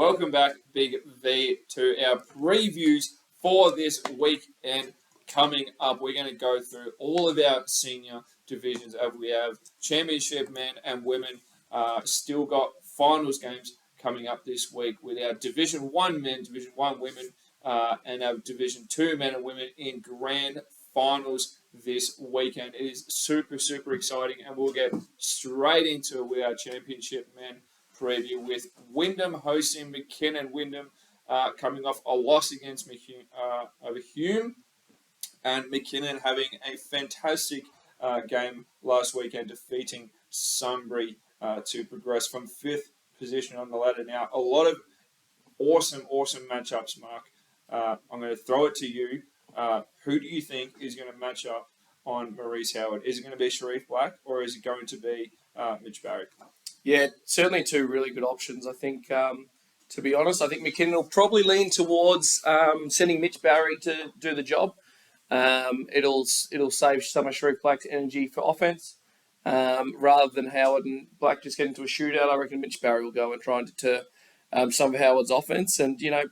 welcome back, Big V, to our previews for this weekend coming up. We're going to go through all of our senior divisions as we have championship men and women. Still got finals games coming up this week with our Division 1 men, Division 1 women, and our Division 2 men and women in grand finals this weekend. It is super, super exciting, and we'll get straight into it with our championship men preview with Wyndham hosting McKinnon. Wyndham coming off a loss against over Hume, and McKinnon having a fantastic game last weekend, defeating Sunbury to progress from 5th position on the ladder. Now, a lot of awesome matchups, Mark. I'm going to throw it to you. Who do you think is going to match up on Maurice Howard? Is it going to be Sharif Black, or is it going to be Mitch Barry? Yeah, certainly two really good options. I think, to be honest, I think McKinnon will probably lean towards sending Mitch Barry to do the job. It'll save some of Sharif Black's energy for offense. Rather than Howard and Black just get into a shootout, I reckon Mitch Barry will go and try and deter some of Howard's offense. And, you know,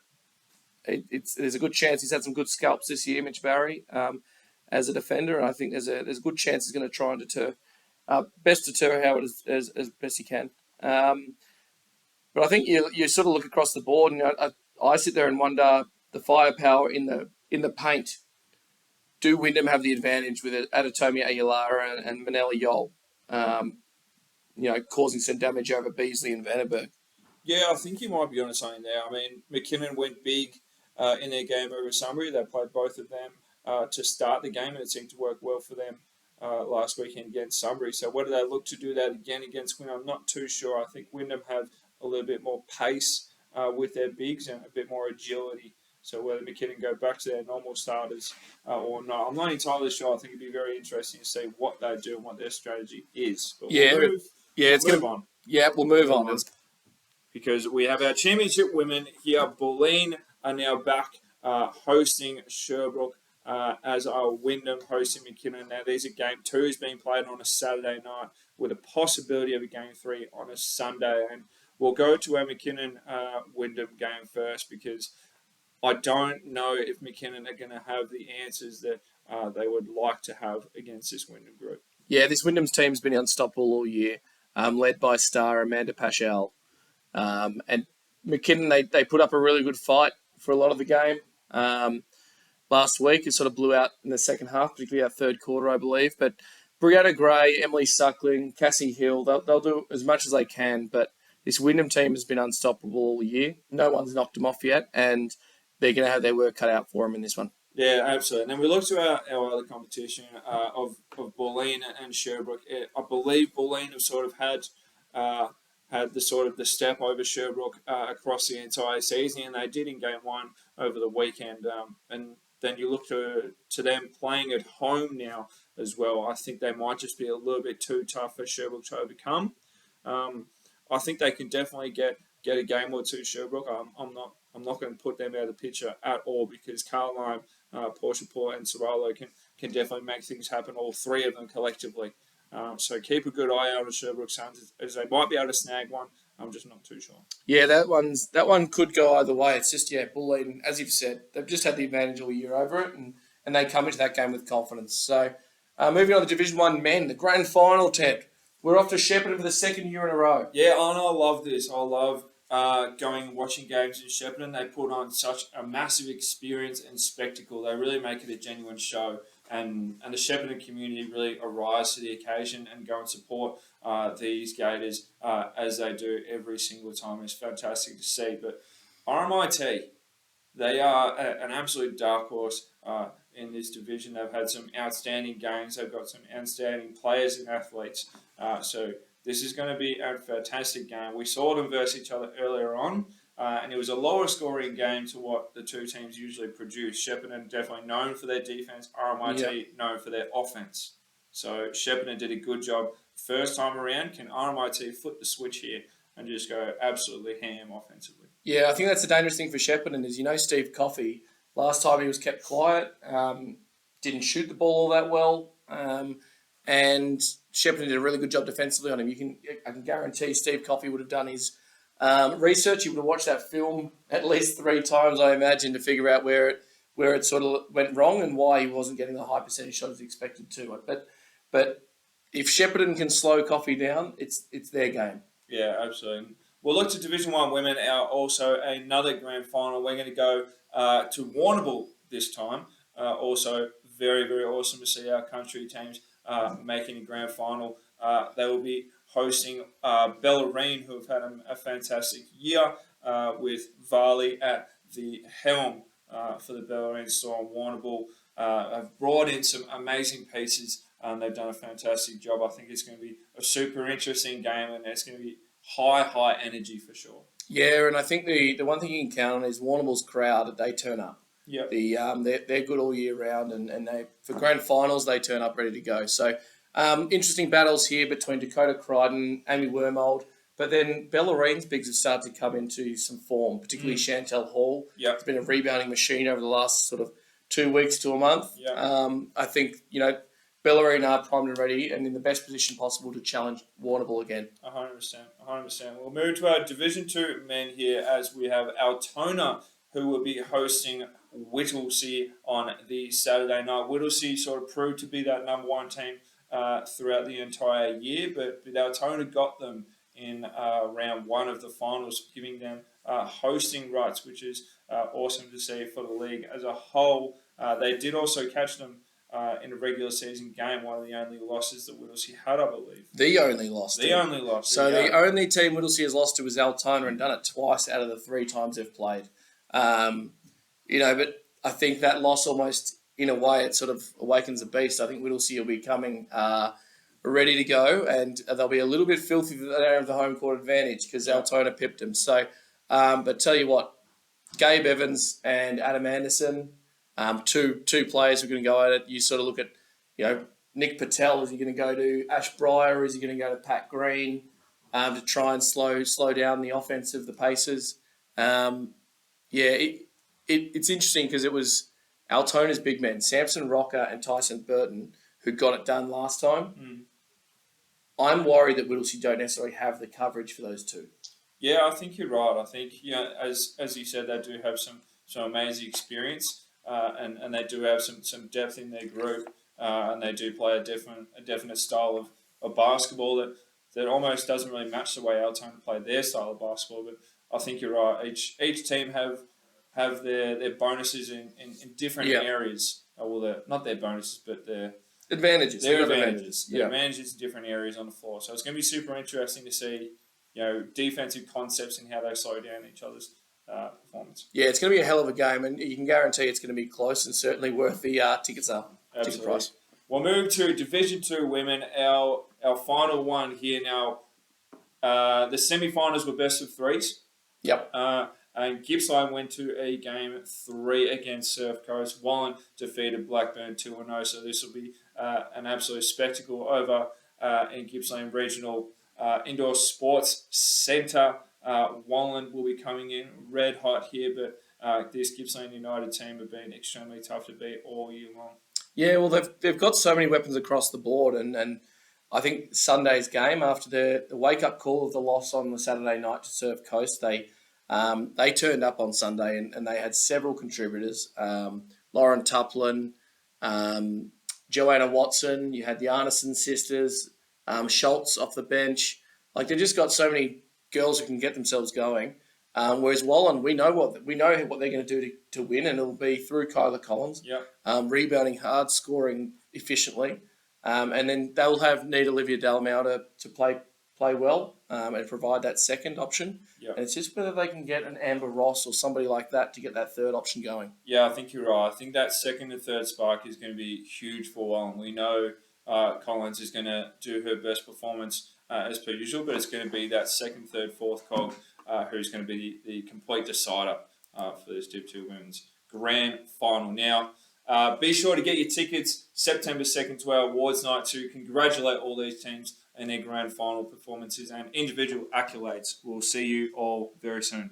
there's a good chance he's had some good scalps this year, Mitch Barry, as a defender. And I think there's a good chance he's going to try and deter Howard as best he can. But I think you sort of look across the board, and I sit there and wonder the firepower in the paint. Do Wyndham have the advantage with Adetomi Aguilar and Manella Yole, causing some damage over Beasley and Vandenberg? Yeah, I think you might be onto something there. I mean, McKinnon went big in their game over Sunbury. They played both of them to start the game, and it seemed to work well for them last weekend against Sunbury. So whether they look to do that again against Wyndham, I'm not too sure. I think Wyndham have a little bit more pace with their bigs and a bit more agility. So whether McKinnon go back to their normal starters or not, I'm not entirely sure. I think it'd be very interesting to see what they do and what their strategy is. But we'll move on. Because we have our championship women here. Bulleen are now back hosting Sherbrooke. As our Wyndham hosting McKinnon. Now, these are game 2s being played on a Saturday night with a possibility of a game 3 on a Sunday. And we'll go to our McKinnon-Wyndham game first, because I don't know if McKinnon are going to have the answers that they would like to have against this Wyndham group. Yeah, this Wyndham's team's been unstoppable all year, led by star Amanda Paschal. And McKinnon, they put up a really good fight for a lot of the game. Last week, it sort of blew out in the second half, particularly our third quarter, I believe. But Brianna Gray, Emily Suckling, Cassie Hill, they'll do as much as they can. But this Wyndham team has been unstoppable all year. No one's knocked them off yet, and they're going to have their work cut out for them in this one. Yeah, absolutely. And then we look to our other competition of Bulleen and Sherbrooke. I believe Bulleen have sort of had the step over Sherbrooke across the entire season, and they did in game 1 over the weekend. And then you look to them playing at home now as well. I think they might just be a little bit too tough for Sherbrooke to overcome. I think they can definitely get a game or two Sherbrooke. I'm not going to put them out of the picture at all, because Caroline, Portia Port, and Soralo can definitely make things happen. All 3 of them collectively. So keep a good eye out on Sherbrooke Suns, as they might be able to snag one. I'm just not too sure. Yeah, that one could go either way. It's just, Bulleen, as you've said, they've just had the advantage all year over it, and they come into that game with confidence. So moving on to Division 1 men, the grand final, Ted. We're off to Shepparton for the second year in a row. Yeah, and I love this. I love going and watching games in Shepparton. They put on such a massive experience and spectacle. They really make it a genuine show. And the Shepparton community really arise to the occasion and go and support these Gators as they do every single time. It's fantastic to see. But RMIT, they are an absolute dark horse in this division. They've had some outstanding games. They've got some outstanding players and athletes. So this is going to be a fantastic game. We saw them versus each other earlier on. And it was a lower scoring game to what the two teams usually produce. Shepparton definitely known for their defense, RMIT known for their offense. So Shepparton did a good job first time around. Can RMIT flip the switch here and just go absolutely ham offensively? Yeah, I think that's the dangerous thing for Shepparton is, Steve Coffey, last time he was kept quiet, didn't shoot the ball all that well, and Shepparton did a really good job defensively on him. I can guarantee Steve Coffey would have done his Research, you would have watched that film at least 3 times, I imagine, to figure out where it sort of went wrong and why he wasn't getting the high percentage shots expected to. But if Shepparton can slow Coffee down, it's their game. Yeah, absolutely. We'll look to Division 1 women, also another grand final. We're going to go to Warrnambool this time. Also, very, very awesome to see our country teams making a grand final. They will be hosting Bellarine, who have had a fantastic year with Varley at the helm for the Bellarine Storm. Warrnambool have brought in some amazing pieces. They've done a fantastic job. I think it's going to be a super interesting game, and it's going to be high energy for sure. Yeah, and I think the one thing you can count on is Warrnambool's crowd. They turn up. Yep. They're good all year round, and they for grand finals they turn up ready to go. So interesting battles here between Dakota Crichton, Amy Wormold, but then Bellarine's bigs have started to come into some form, particularly Chantel Hall. Yep. It's been a rebounding machine over the last sort of 2 weeks to a month. Yep. I think Bellarine are primed and ready and in the best position possible to challenge Warrnambool again. 100%. We'll move to our Division 2 men here as we have Altona, who will be hosting Whittlesea on the Saturday night. Whittlesea sort of proved to be that number one team throughout the entire year, but Altona got them in round 1 of the finals, giving them hosting rights, which is awesome to see for the league as a whole. They did also catch them in a regular season game, one of the only losses that Whittlesea had, I believe. The only loss. Only loss. So the only team Whittlesea has lost to was Altona and done it twice out of the 3 times they've played. But I think that loss almost, in a way, it sort of awakens the beast. I think Whittlesea will be coming ready to go, and they'll be a little bit filthy that they don't have the home court advantage because Altona pipped them. So, but tell you what, Gabe Evans and Adam Anderson, two players who are going to go at it. You sort of look at, Nick Patel. Is he going to go to Ash Breyer or is he going to go to Pat Green to try and slow down the offense of the Pacers? It's interesting because it was Altona's big men, Samson Rocker and Tyson Burton, who got it done last time. I'm worried that Whittlesea don't necessarily have the coverage for those two. Yeah, I think you're right. I think, as you said, they do have some amazing experience and they do have some depth in their group and they do play a definite style of basketball that almost doesn't really match the way Altona play their style of basketball. But I think you're right. Each team have their bonuses in different areas. Well, they're not their bonuses, but their advantages. Their advantages. Their advantages in different areas on the floor. So it's going to be super interesting to see, defensive concepts and how they slow down each other's performance. Yeah, it's going to be a hell of a game, and you can guarantee it's going to be close and certainly worth the tickets up. Absolutely. Ticket price. We'll move to Division 2 women. Our final one here now. The semi-finals were best of threes. Yep. And Gippsland went to a game 3 against Surf Coast. Wallen defeated Blackburn 2-0. So this will be an absolute spectacle over in Gippsland Regional Indoor Sports Centre. Wallen will be coming in red hot here, but this Gippsland United team have been extremely tough to beat all year long. Yeah, well, they've got so many weapons across the board, and I think Sunday's game, after the wake-up call of the loss on the Saturday night to Surf Coast, they turned up on Sunday and they had several contributors. Lauren Tuplin, Joanna Watson, you had the Arneson sisters, Schultz off the bench. Like, they've just got so many girls who can get themselves going. Whereas Wallen, we know what they're going to do to win, and it'll be through Kyla Collins, rebounding hard, scoring efficiently, and then they'll need Olivia Dalmau to play well and provide that second option. Yep. And it's just whether they can get an Amber Ross or somebody like that to get that third option going. Yeah, I think you're right. I think that second and third spark is going to be huge for Wallen. We know Collins is going to do her best performance as per usual, but it's going to be that second, third, fourth cog who's going to be the complete decider for this Div 2 Women's Grand Final. Now, be sure to get your tickets September 2nd to our awards night to congratulate all these teams and their Grand Final performances and individual accolades. We'll see you all very soon.